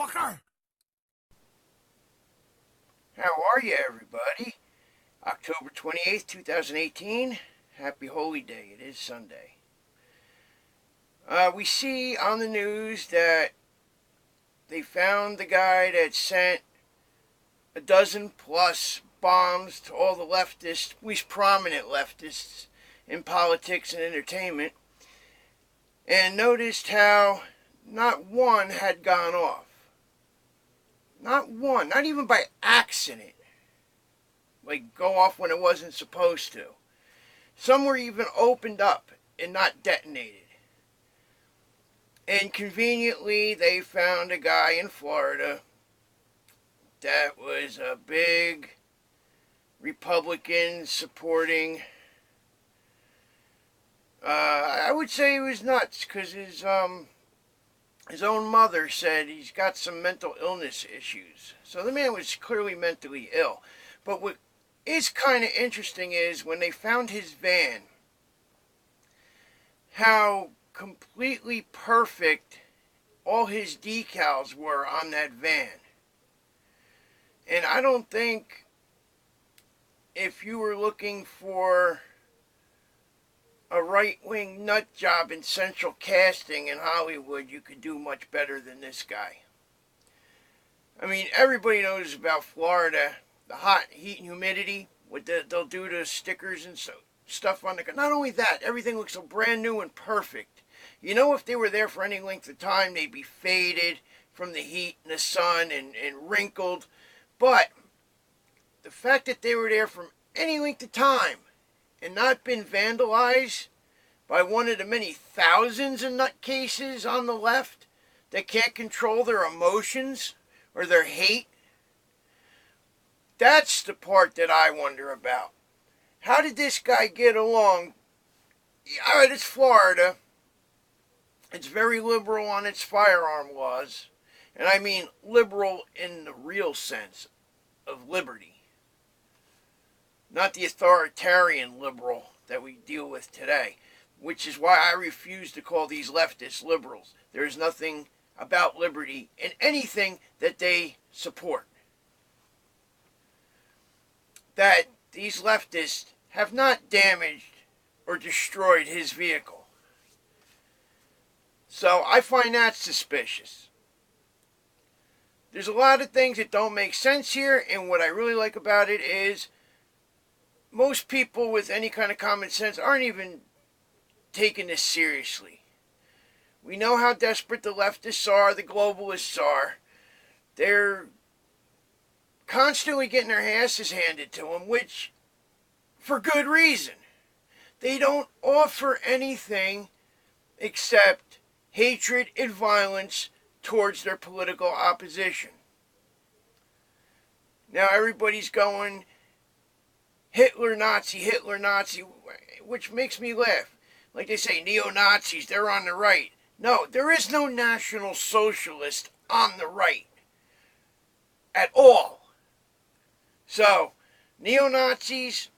motherfucker! How are you, everybody? October 28th, 2018. Happy Holy Day. It is Sunday. We see on the news that they found the guy that sent a dozen plus bombs to all the leftists, at least prominent leftists, in politics and entertainment, and noticed how not one had gone off. Not one, not even by accident. Like go off when it wasn't supposed to. Some were even opened up and not detonated. And conveniently, they found a guy in Florida that was a big Republican supporting. I would say he was nuts because his own mother said he's got some mental illness issues. So the man was clearly mentally ill. But what is kind of interesting is when they found his van, how completely perfect all his decals were on that van. And I don't think if you were looking for a right-wing nut job in central casting in Hollywood, you could do much better than this guy. I mean, everybody knows about Florida, the hot heat and humidity, what they'll do to stickers and stuff on the car. Not only that, everything looks so brand new and perfect. You know, if they were there for any length of time, they'd be faded from the heat and the sun and wrinkled. But the fact that they were there from any length of time and not been vandalized by one of the many thousands of nutcases on the left that can't control their emotions or their hate, that's the part that I wonder about. How did this guy get along? All right, it's Florida. It's very liberal on its firearm laws. And I mean liberal in the real sense of liberty. Not the authoritarian liberal that we deal with today. Which is why I refuse to call these leftists liberals. There is nothing about liberty in anything that they support. That these leftists have not damaged or destroyed his vehicle. So I find that suspicious. There's a lot of things that don't make sense here, and what I really like about it is most people with any kind of common sense aren't even taking this seriously. We know how desperate the leftists are, the globalists are. They're constantly getting their asses handed to them, which, for good reason. They don't offer anything except hatred and violence towards their political opposition. Now everybody's going Hitler, Nazi, which makes me laugh. Like they say, neo-Nazis, they're on the right. No, there is no National Socialist on the right. At all. So, neo-Nazis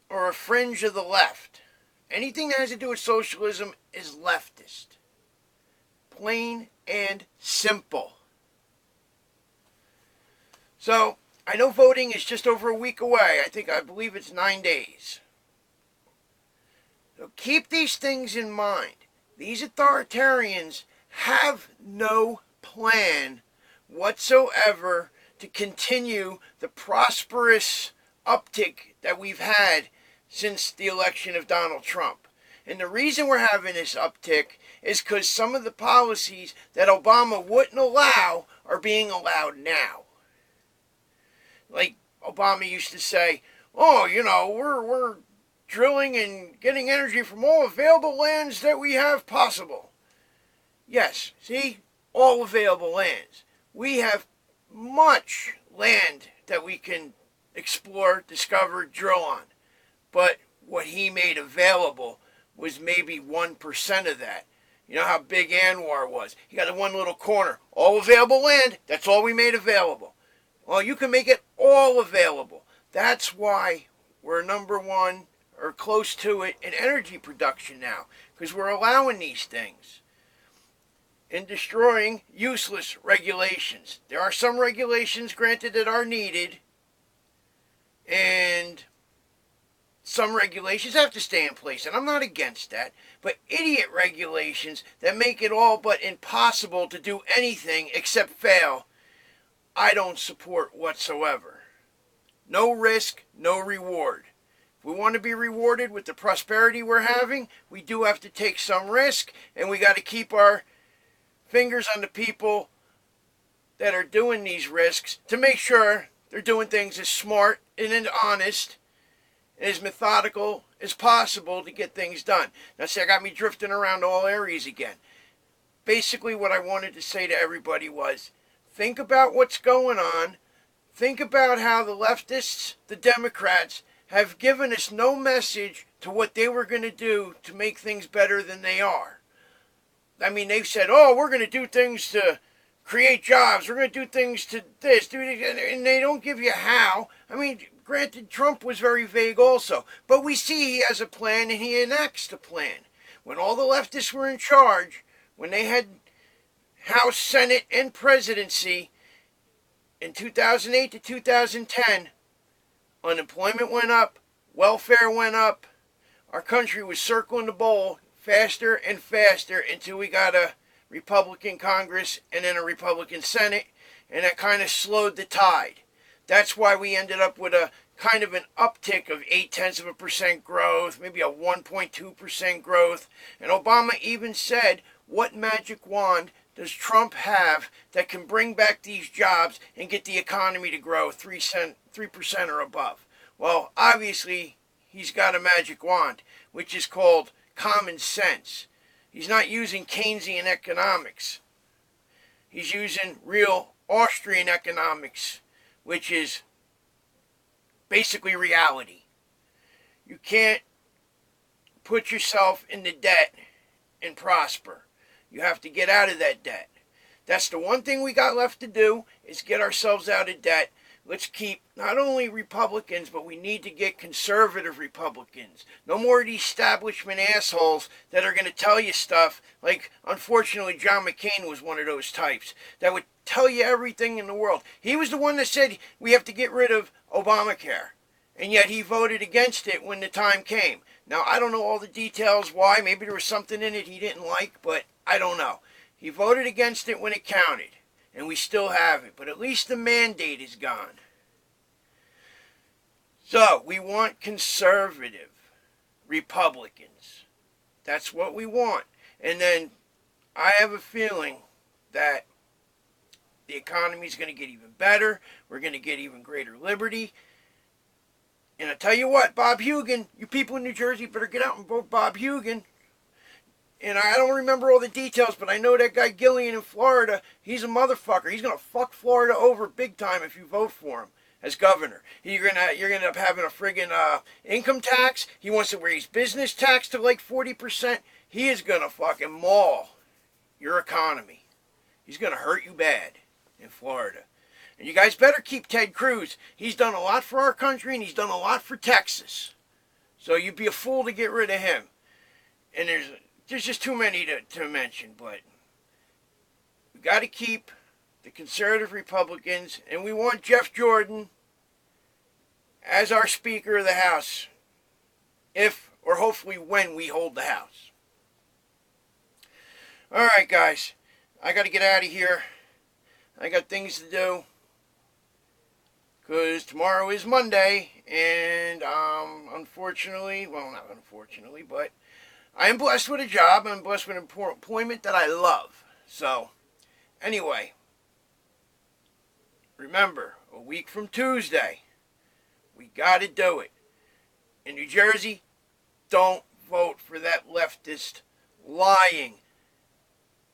are a fringe of the left. Anything that has to do with socialism is leftist. Plain and simple. So, I know voting is just over a week away. I believe it's 9 days. So keep these things in mind. These authoritarians have no plan whatsoever to continue the prosperous uptick that we've had since the election of Donald Trump. And the reason we're having this uptick is because some of the policies that Obama wouldn't allow are being allowed now. Like Obama used to say, oh, you know, we're drilling and getting energy from all available lands that we have possible. Yes, see, all available lands. We have much land that we can explore, discover, drill on. But what he made available was maybe 1% of that. You know how big Anwar was. He got one little corner. All available land, that's all we made available. Well, you can make it all available. That's why we're number one or close to it in energy production now. Because we're allowing these things. in destroying useless regulations. There are some regulations, granted, that are needed, and some regulations have to stay in place, and I'm not against that. But idiot regulations that make it all but impossible to do anything except fail, I don't support whatsoever. No risk, no reward. If we want to be rewarded with the prosperity we're having, we do have to take some risk, and we got to keep our fingers on the people that are doing these risks to make sure they're doing things as smart and as honest and as methodical as possible to get things done. Now, see, I got me drifting around all areas again. Basically, what I wanted to say to everybody was, think about what's going on. Think about how the leftists, the Democrats, have given us no message to what they were going to do to make things better than they are. I mean, they've said, oh, we're going to do things to create jobs. We're going to do things to this, and they don't give you how. I mean, granted, Trump was very vague also, but we see he has a plan and he enacts the plan. When all the leftists were in charge, when they had House, Senate, and presidency in 2008 to 2010, unemployment went up, welfare went up, our country was circling the bowl faster and faster until we got a Republican Congress and then a Republican Senate, and that kind of slowed the tide. That's why we ended up with a kind of an uptick of 0.8% growth, maybe a 1.2% growth. And Obama even said, what magic wand does Trump have that can bring back these jobs and get the economy to grow 3% or above? Well, obviously, he's got a magic wand, which is called common sense. He's not using Keynesian economics. He's using real Austrian economics, which is basically reality. You can't put yourself into debt and prosper. You have to get out of that debt. That's the one thing we got left to do, is get ourselves out of debt. Let's keep not only Republicans, but we need to get conservative Republicans. No more of these establishment assholes that are going to tell you stuff like, unfortunately, John McCain was one of those types that would tell you everything in the world. He was the one that said we have to get rid of Obamacare, and yet he voted against it when the time came. Now, I don't know all the details why. Maybe there was something in it he didn't like, but I don't know. He voted against it when it counted, and we still have it, but at least the mandate is gone. So, we want conservative Republicans. That's what we want. And then, I have a feeling that the economy is going to get even better. We're going to get even greater liberty. And I tell you what, Bob Hugin, you people in New Jersey better get out and vote Bob Hugin. And I don't remember all the details, but I know that guy Gillian in Florida, he's a motherfucker. He's going to fuck Florida over big time if you vote for him as governor. You're gonna end up having a friggin' income tax. He wants to raise business tax to like 40%. He is going to fucking maul your economy. He's going to hurt you bad in Florida. And you guys better keep Ted Cruz. He's done a lot for our country, and he's done a lot for Texas. So you'd be a fool to get rid of him. And there's just too many to mention, but we got to keep the conservative Republicans, and we want Jeff Jordan as our Speaker of the House, if, or hopefully when, we hold the House. Alright, guys, I got to get out of here. I got things to do, because tomorrow is Monday, and unfortunately, well, not unfortunately, but I am blessed with a job. I'm blessed with employment that I love. So, anyway, remember, a week from Tuesday, we got to do it. In New Jersey, don't vote for that leftist, lying,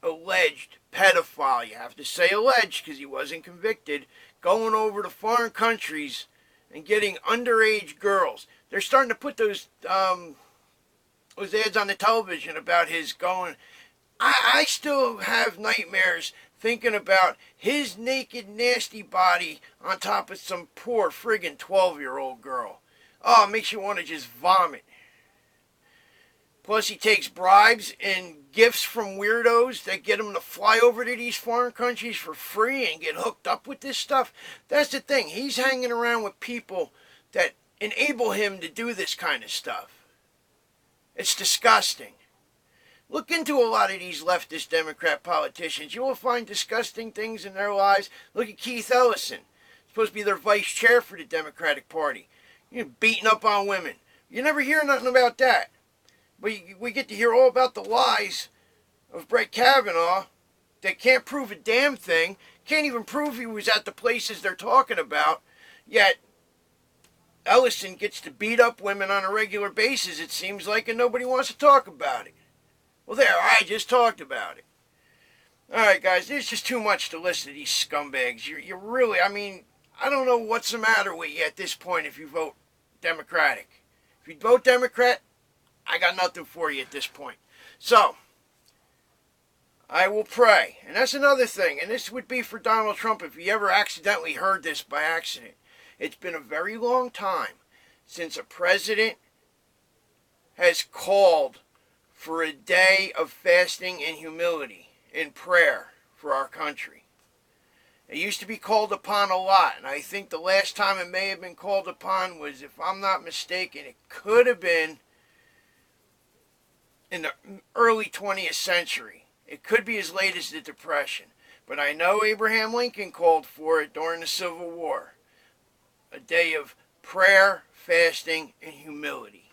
alleged pedophile. You have to say alleged because he wasn't convicted, going over to foreign countries and getting underage girls. They're starting to put those ads on the television about his going. I still have nightmares thinking about his naked, nasty body on top of some poor friggin' 12-year-old girl. Oh, it makes you want to just vomit. Plus, he takes bribes and gifts from weirdos that get him to fly over to these foreign countries for free and get hooked up with this stuff. That's the thing. He's hanging around with people that enable him to do this kind of stuff. It's disgusting. Look into a lot of these leftist Democrat politicians. You will find disgusting things in their lives. Look at Keith Ellison. Supposed to be their vice chair for the Democratic Party. Beating up on women. You never hear nothing about that. But we get to hear all about the lies of Brett Kavanaugh that can't prove a damn thing. Can't even prove he was at the places they're talking about. Yet, Ellison gets to beat up women on a regular basis, it seems like, and nobody wants to talk about it. Well, there, I just talked about it. Alright, guys, there's just too much to listen to these scumbags. You really, I mean, I don't know what's the matter with you at this point if you vote Democratic. If you vote Democrat, I got nothing for you at this point. So, I will pray. And that's another thing. And this would be for Donald Trump if he ever accidentally heard this by accident. It's been a very long time since a president has called for a day of fasting and humility and prayer for our country. It used to be called upon a lot, and I think the last time it may have been called upon was, if I'm not mistaken, it could have been in the early 20th century. It could be as late as the Depression. But I know Abraham Lincoln called for it during the Civil War. A day of prayer, fasting, and humility.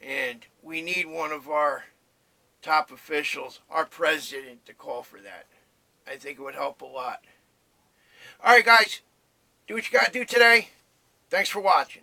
And we need one of our top officials, our president, to call for that. I think it would help a lot. Alright, guys. Do what you gotta do today. Thanks for watching.